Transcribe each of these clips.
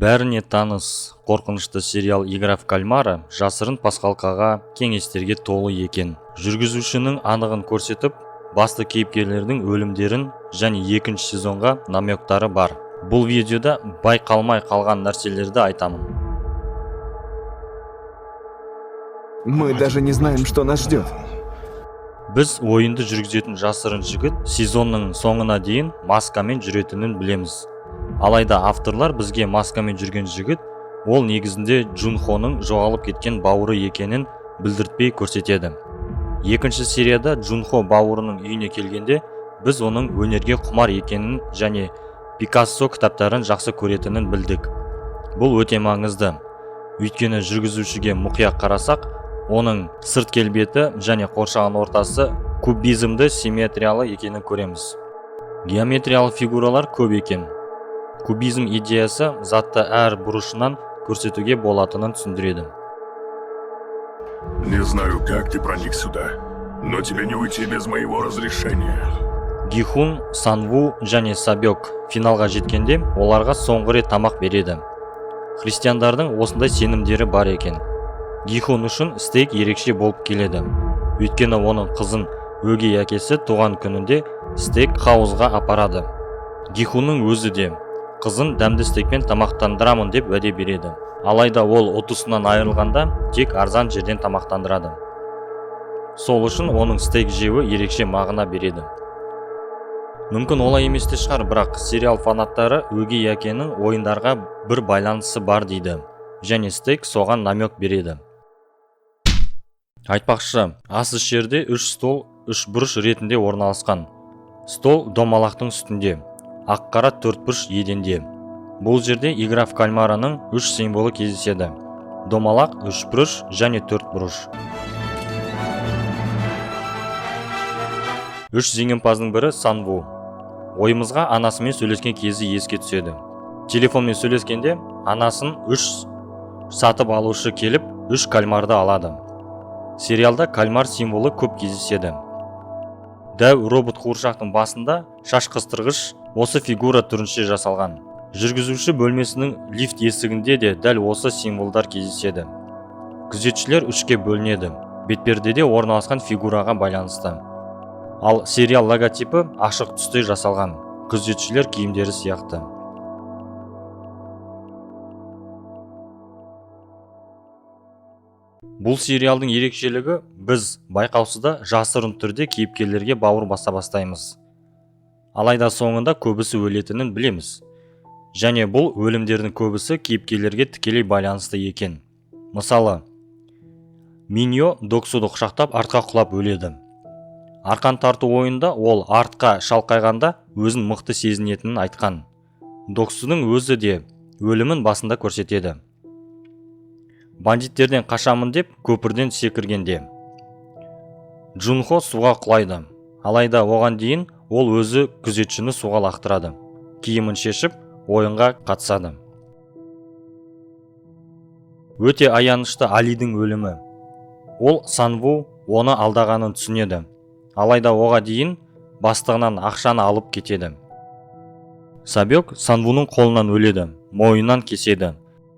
Бәріне таныс қорқынышты сериал «Игра в кальмара» жасырын пасхалкаға кеңестерге толы екен. Жүргізушінің анығын көрсетіп, басты кейіпкерлердің өлімдерін және екінші сезонға намектары бар. Бұл видеода байқалмай қалған нәрселерді айтамын. Мы даже не знаем, что нас ждет. Біз ойынды жүргізетін жасырын жігіт сезонның соңына дейін маскамен жүретінін білеміз. Алайда авторлар бізге маскамен жүрген жігіт ол негізінде Джунхоның жоғалып кеткен бауыры екенін білдіртпей көрсетеді. Екінші серияда Джунхо бауырының үйіне келгенде біз оның өнерге құмар екенін және Пикассо кітаптарын жақсы көретінін білдік. Бұл өте маңызды. Өйткені жүргізушіге мұқият қарасақ, оның сырт келбеті және қоршаған ортасы кубизмді симметриялы екенін көреміз. Геометриялы фигуралар көп екен. Кубизм идеясы затты әр бұрышынан көрсетуге болатынын түсіндіреді. Не знаю, как ты проник сюда, но тебе не уйти без моего разрешения. Гихун, Санву және Сабек финалға жеткенде оларға соңғы рет тамақ береді. Христиандардың осындай сенімдері бар екен. Гихун үшін стейк ерекше болып келеді. Өйткені оның қызын өгей әкесі туған күнінде стейк хаузға апарады. Гихунның өзі де қызын дәмді стейкпен тамақтандырамын деп уәде береді. Алайда ол отысынан айырылғанда тек арзан жерден тамақтандырады. Сол үшін оның стейк жеуі ерекше мағына береді. Мүмкін олай емес те шығар, бірақ сериал фанаттары өгей әкенің ойындарға бір байланысы бар дейді, және стейк соған намек береді. Айтпақшы, ас ішерде 3 стол 3 бұрыш ретінде орналасқан. Стол домалақтың үстінде, ақ-қара 4 бұрыш еденде. Бұл жерде Игра в кальмараның 3 символы кездеседі. Домалақ, 3 бұрыш және 4 бұрыш. 3 жеңімпаздың бірі Санву. Ойымызға анасымен сөйлескен кезі еске түседі. Телефонмен сөйлескенде анасын 3 сатып алушы келіп 3 кальмарды алады. Сериалда кальмар символы көп кездеседі. Дәу робот қуыршақтың басында шаш қыстырғыш осы фигура түрінше жасалған. Жүргізуші бөлмесінің лифт есігінде де дәл осы символдар кездеседі. Күзетшілер 3-ке бөлінеді, бетпердеде орналасқан фигураға байланысты. Ал сериал логотипі ашық түсте жасалған, күзетшілер киімдері сияқты. Бұл сериалдың ерекшелігі біз байқаусызда жасырын түрде кейіпкерлерге бауыр баса бастаймыз. Алайда соңында көбісі өлетінін білеміз. Және бұл өлімдердің көбісі кейіпкерлерге тікелей байланысты екен. Мысалы, Миньо Доксуды құшақтап артқа құлап өледі. Арқан тарту ойында ол артқа шалқайғанда өзін мықты сезінетінін айтқан. Доксудың өзі де өлімін басында көрсетеді. Бандиттерден қашамын деп көпірден секіргенде Джунхо суға құлайды. Алайда оған дейін ол өзі күзетшіні суға лақтырады. Киімін шешіп, ойынға қатысады. Өте аянышты Алидің өлімі. Ол Санву оны алдағанын түсінеді. Алайда оға дейін бастығынан ақшаны алып кетеді. Сабек Санвуның қолынан өледі, мойнынан кеседі.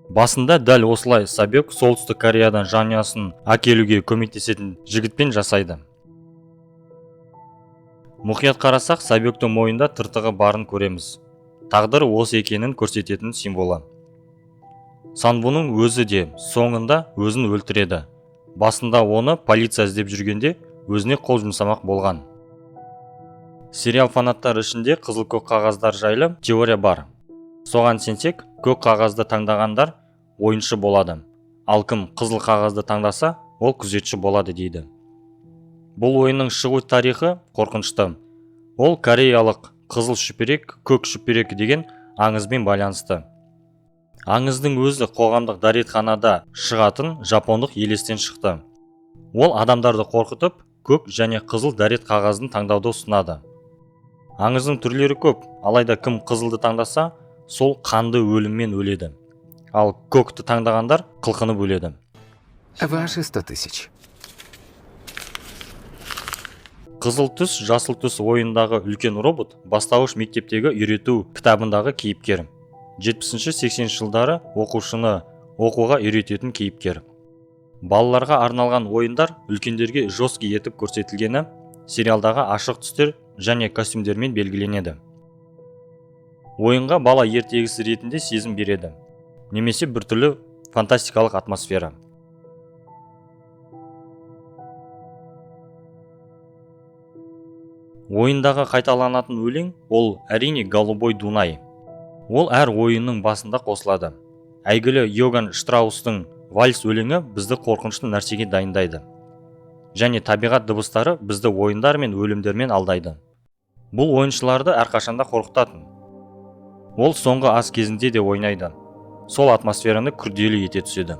Басында дәл осылай Сабек солтүстік Кореядан жанұясын әкелуге көмектесетін жігітпен жасайды. Мұқият қарасақ, Сабектің мойнында тыртығы барын көреміз. Тағдыры осы екенін көрсететін символы. Санвуның өзі де соңында өзін өлтіреді. Басында оны полиция іздеп жүргенде өзіне қол жұмсамақ болған. Сериал фанаттары ішінде қызыл-көк қағаздар жайлы теория бар. Соған сенсек, көк қағазды таңдағандар ойыншы болады. Ал кім қызыл қағазды таңдаса, ол күзетші болады дейді. Бұл ойынның шығу тарихы қорқынышты. Ол кореялық қызыл шүперек, көк шүперек деген аңызбен байланысты. Аңыздың өзі қоғамдық дәретханада шығатын жапондық елестен шықты. Ол адамдарды қорқытып, көк және қызыл дәрет қағазын таңдауды ұсынады. Аңыздың түрлері көп, алайда кім қызылды таңдаса, сол қанды өліммен өледі. Ал көкті таңдағандар қылқынып өледі. Ваши 100 000. Қызыл түс, жасыл түс ойындағы үлкен робот бастауыш мектептегі үйрету кітабындағы кейіпкер. 70-80 жылдары оқушыны оқуға үйрететін кейіпкер. Балаларға арналған ойындар үлкендерге жестко етіп көрсетілгені сериалдағы ашық түстер және костюмдермен белгіленеді. Ойынға бала ертегісі ретінде сезім береді, немесе біртүрлі фантастикалық атмосфера. Ойындағы қайталанатын өлең ол әрине «Голубой Дунай». Ол әр ойынның басында қосылады. Әйгілі Йоган Штраустың «Вальс» өлеңі бізді қорқынышты нәрсеге дайындайды. Және табиғат дыбыстары бізді ойындар мен өлімдермен алдайды. Бұл ойыншыларды әрқашанда қорқытатын. Ол соңғы ас кезінде де ойнайды. Сол атмосфераны күрделі ете түседі.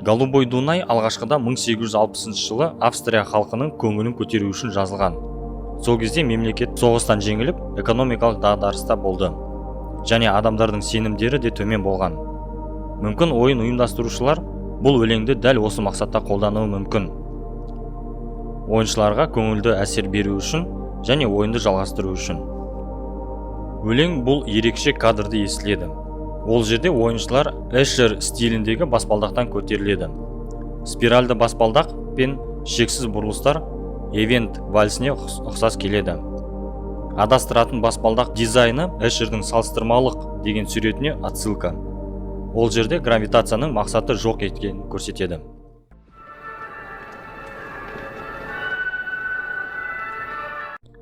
«Голубой Дунай» алғашқыда 1860 жылы Австрия халқының көңілін көтеру үшін жазылған. Сол кезде мемлекет соғыстан жеңіліп, экономикалық дағдарыста болды. Және адамдардың сенімдері де төмен болған. Мүмкін ойын ұйымдастырушылар бұл өлеңді дәл осы мақсатта қолдануы мүмкін. Ойыншыларға көңілді әсер беру үшін және ойынды жалғастыру үшін. Өлең бұл ерекше кадрды естіледі. Ол жерде ойыншылар Эшер стиліндегі баспалдақтан көтеріледі. Спиральді баспалдақ пен шексіз бұрылыстар Эвент вальсіне ұқсас келеді. Адастыратын баспалдақ дизайны Эшердің салыстырмалық деген суретіне отсылка. Ол жерде гравитацияның мақсаты жоқ еткенін көрсетеді.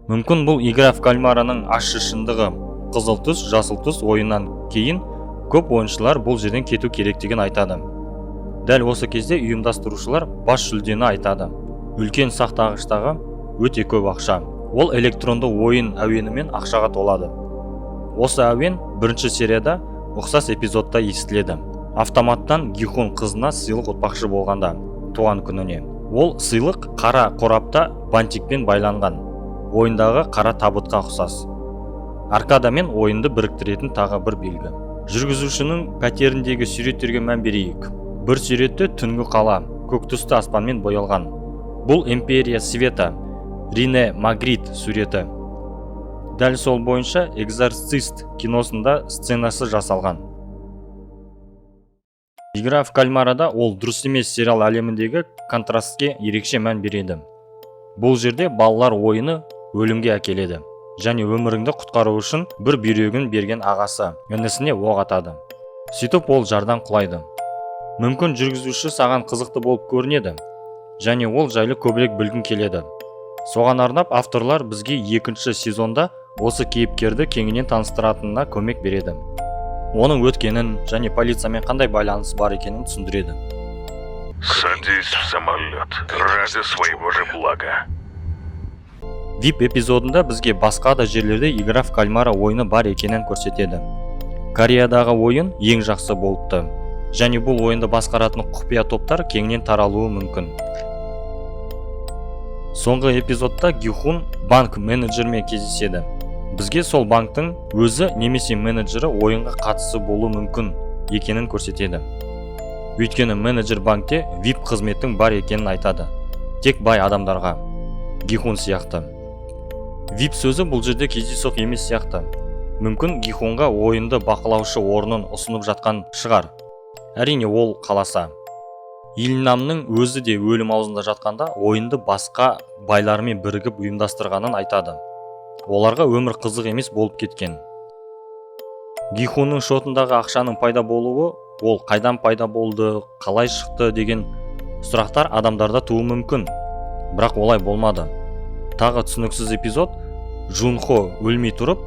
Мүмкін бұл игра в кальмараның ащы шындығы, қызыл түс, жасыл түс ойыннан кейін көп ойыншылар бұл жерден кету керектігін айтады. Дәл осы кезде ұйымдастырушылар бас жүлдені айтады. Үлкен сақтағыштағы өте көп ақша. Ол электронды ойын әуенімен ақшаға толады. Осы әуен бірінші серияда ұқсас эпизодта естіледі. Автоматтан Гихун қызына сыйлық ұтпақшы болғанда, туған күніне. Ол сыйлық қара қорапта бантикпен байланған. Ойындағы қара табытқа ұқсас. Аркадамен ойынды біріктіретін тағы бір белгі. Жүргізушінің пәтеріндегі суреттерге мән берейік. Бір суретте түнгі қала, көк түсті аспанмен боялған. Бұл Империя Света, Рине Магрит суреті. Дәл сол бойынша Экзорцист киносында сценасы жасалған. Игра в кальмарада ол дұрыс емес сериал әлеміндегі контрастке ерекше мән береді. Бұл жерде балалар ойыны өлімге әкеледі. Және өміріңді құтқару үшін бір бүйрегін берген ағасы інісіне оқ атады. Сөйтіп ол жардан құлайды. Мүмкін жүргізуші саған қызықты болып көрінеді. Және ол жайлы көбірек білгің келеді. Соған арнап авторлар бізге екінші сезонда осы кейіпкерді кеңінен таныстыратынына көмек береді. Оның өткенін және полициямен қандай байланысы бар екенін түсіндіреді. Садись в самолет ради своего же блага. VIP эпизодында бізге басқа да жерлерде игра в кальмара ойыны бар екенін көрсетеді. Кореядағы ойын ең жақсы болыпты. Және бұл ойынды басқаратын құпия топтар кеңінен таралуы мүмкін. Соңғы эпизодта Гихун банк менеджермен кездеседі. Бізге сол банктың өзі немесе менеджері ойынға қатысы болуы мүмкін екенін көрсетеді. Өйткені менеджер банкте VIP қызметтің бар екенін айтады. Тек бай адамдарға. Гихун сияқты. VIP сөзі бұл жерде кездейсоқ емес сияқты. Мүмкін Гихунға ойынды бақылаушы орнын ұсынып жатқан шығар. Әрине ол қаласа. Илнамның өзі де өлім аузында жатқанда ойынды басқа байлармен бірігіп ұйымдастырғанын айтады. Оларға өмір қызық емес болып кеткен. Гихунның шотындағы ақшаның пайда болуы, ол қайдан пайда болды, қалай шықты деген сұрақтар адамдарда туы мүмкін. Бірақ олай болмады. Тағы түсініксіз эпизод, Джунхо өлмей тұрып,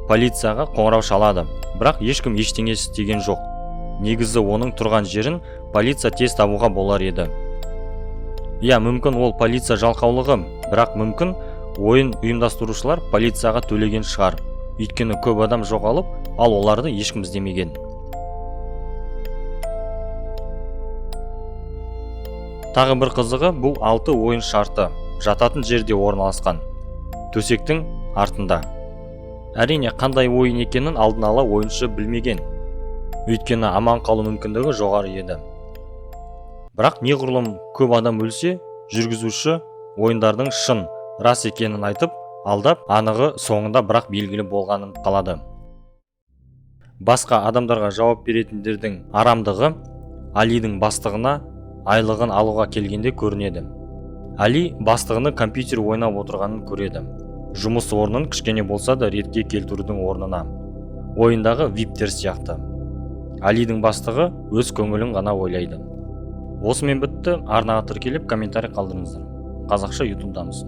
полицияға қоңырау шалады. Бірақ ешкім ештеңе істеген жоқ. Негізі оның тұрған жерін полиция тез табуға болар еді. Мүмкін ол полиция жалқаулығы, бірақ мүмкін ойын ұйымдастырушылар полицияға төлеген шығар. Өйткені көп адам жоғалып, ал оларды ешкім іздемеген. Тағы бір қызығы, бұл 6 ойын шарты жататын жерде орналасқан. Төсектің артында. Әрине қандай ойын екенін алдын ала ойыншы білмеген. Өйткені аман қалу мүмкіндігі жоғары еді. Бірақ неғұрлым көп адам өлсе, жүргізуші ойындардың шын, рас екенін айтып, алдап, анығы соңында бірақ белгілі болғанын қалады. Басқа адамдарға жауап беретіндердің арамдығы Алидің бастығына айлығын алуға келгенде көрінеді. Али бастығыны компьютер ойнап отырғанын көреді. Жұмыс орнын кішкене болса да ретке келтірудің орнына ойындағы виптер сияқты. Алидің бастығы өз көңілін ғана ойлайды. Осымен бітті. Арнаға тіркеліп комментарий қалдырыңыздар. Қазақша ютубтамыз.